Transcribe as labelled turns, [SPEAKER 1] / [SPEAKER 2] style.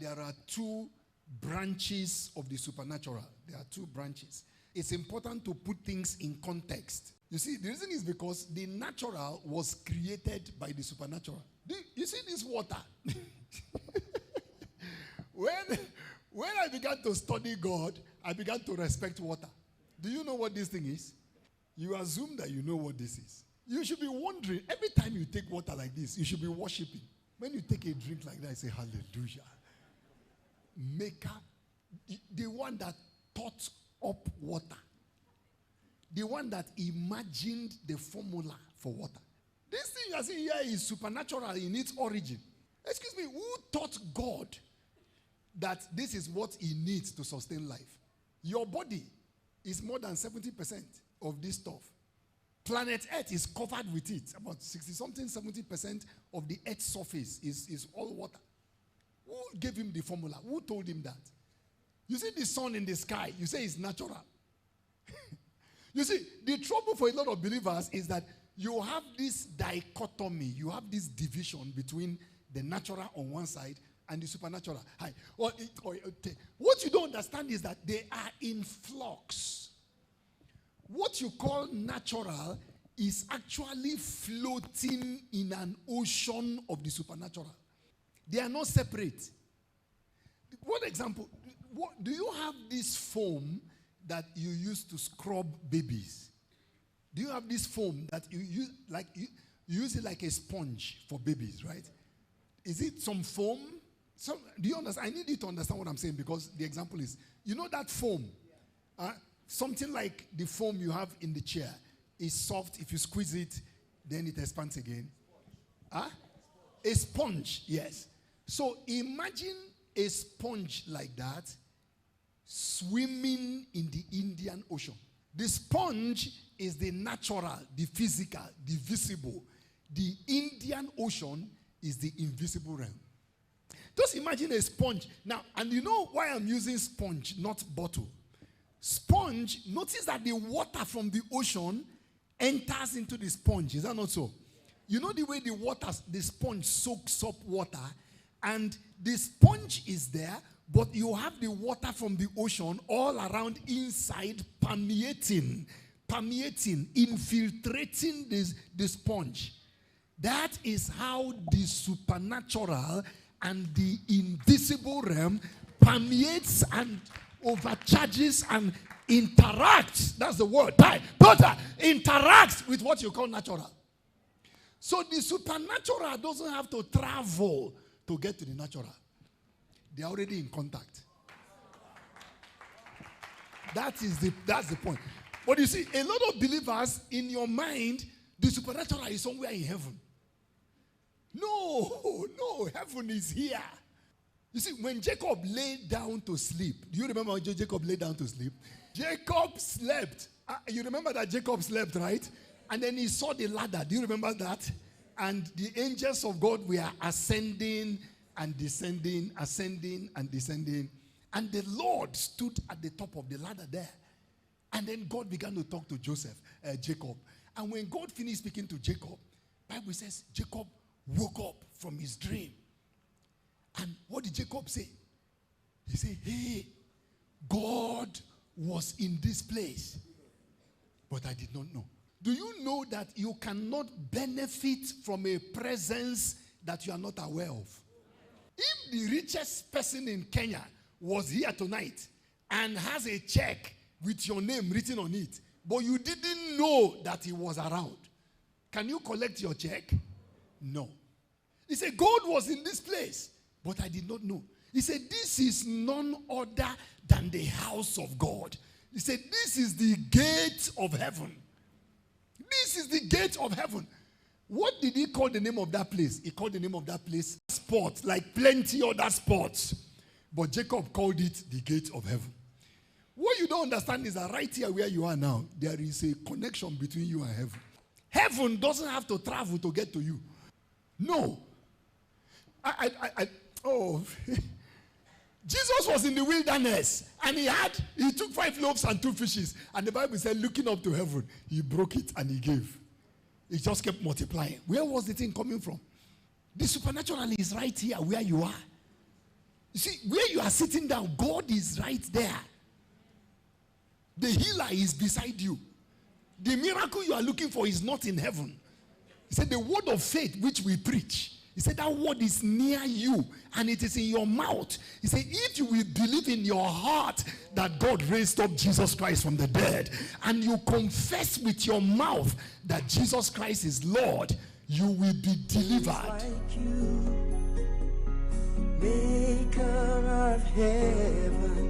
[SPEAKER 1] there are two branches of the supernatural. There are two branches. It's important to put things in context. You see, the reason is because the natural was created by the supernatural. You see this water? When I began to study God, I began to respect water. Do you know what this thing is? You assume that you know what this is. You should be wondering, every time you take water like this, you should be worshiping. When you take a drink like that, you say, hallelujah. Maker, the one that thought up water. The one that imagined the formula for water. This thing you are seeing here is supernatural in its origin. Excuse me, who taught God that this is what he needs to sustain life? Your body is more than 70% of this stuff. Planet Earth is covered with it. About 60-something, 70% of the Earth's surface is all water. Who gave him the formula? Who told him that? You see the sun in the sky, you say it's natural. You see, the trouble for a lot of believers is that you have this dichotomy, you have this division between the natural on one side and the supernatural. What you don't understand is that they are in flux. What you call natural is actually floating in an ocean of the supernatural. They are not separate. One example, do you have this foam that you use to scrub babies? Do you have this foam that you use you use it like a sponge for babies, right? Is it some foam? Do you understand? I need you to understand what I'm saying because the example is, you know that foam? Something like the foam you have in the chair is soft. If you squeeze it, then it expands again. A sponge, yes. So imagine a sponge like that swimming in the Indian Ocean. The sponge is the natural, the physical, the visible. The Indian Ocean is the invisible realm. Just imagine a sponge. Now, and you know why I'm using sponge, not bottle. Sponge, notice that the water from the ocean enters into the sponge. Is that not so? You know the way the sponge soaks up water, and the sponge is there, but you have the water from the ocean all around inside, permeating, infiltrating the sponge. That is how the supernatural and the invisible realm permeates and overcharges and interacts. That's the word. Interacts with what you call natural. So the supernatural doesn't have to travel to get to the natural. They're already in contact. That's the point. But you see, a lot of believers, in your mind, the supernatural is somewhere in heaven. No, heaven is here. You see, when Jacob lay down to sleep, do you remember when Jacob lay down to sleep? Jacob slept. You remember that Jacob slept, right? And then he saw the ladder. Do you remember that? And the angels of God were ascending and descending, ascending and descending. And the Lord stood at the top of the ladder there. And then God began to talk to Jacob. And when God finished speaking to Jacob, the Bible says Jacob woke up from his dream. And what did Jacob say? He said, hey, God was in this place, but I did not know. Do you know that you cannot benefit from a presence that you are not aware of? If the richest person in Kenya was here tonight and has a check with your name written on it, but you didn't know that he was around, can you collect your check? No. He said, God was in this place, but I did not know. He said, this is none other than the house of God. He said, this is the gate of heaven. This is the gate of heaven. What did he call the name of that place? He called the name of that place spot, like plenty other spots. But Jacob called it the gate of heaven. What you don't understand is that right here where you are now, there is a connection between you and heaven. Heaven doesn't have to travel to get to you. No. Jesus was in the wilderness and he took 5 loaves and 2 fishes. And the Bible said, looking up to heaven, he broke it and he gave. It just kept multiplying. Where was the thing coming from? The supernatural is right here where you are. You see, where you are sitting down, God is right there. The healer is beside you. The miracle you are looking for is not in heaven. He said, the word of faith which we preach, he said that word is near you and it is in your mouth. He said, if you will believe in your heart that God raised up Jesus Christ from the dead, and you confess with your mouth that Jesus Christ is Lord, you will be delivered.
[SPEAKER 2] Like you, maker of heaven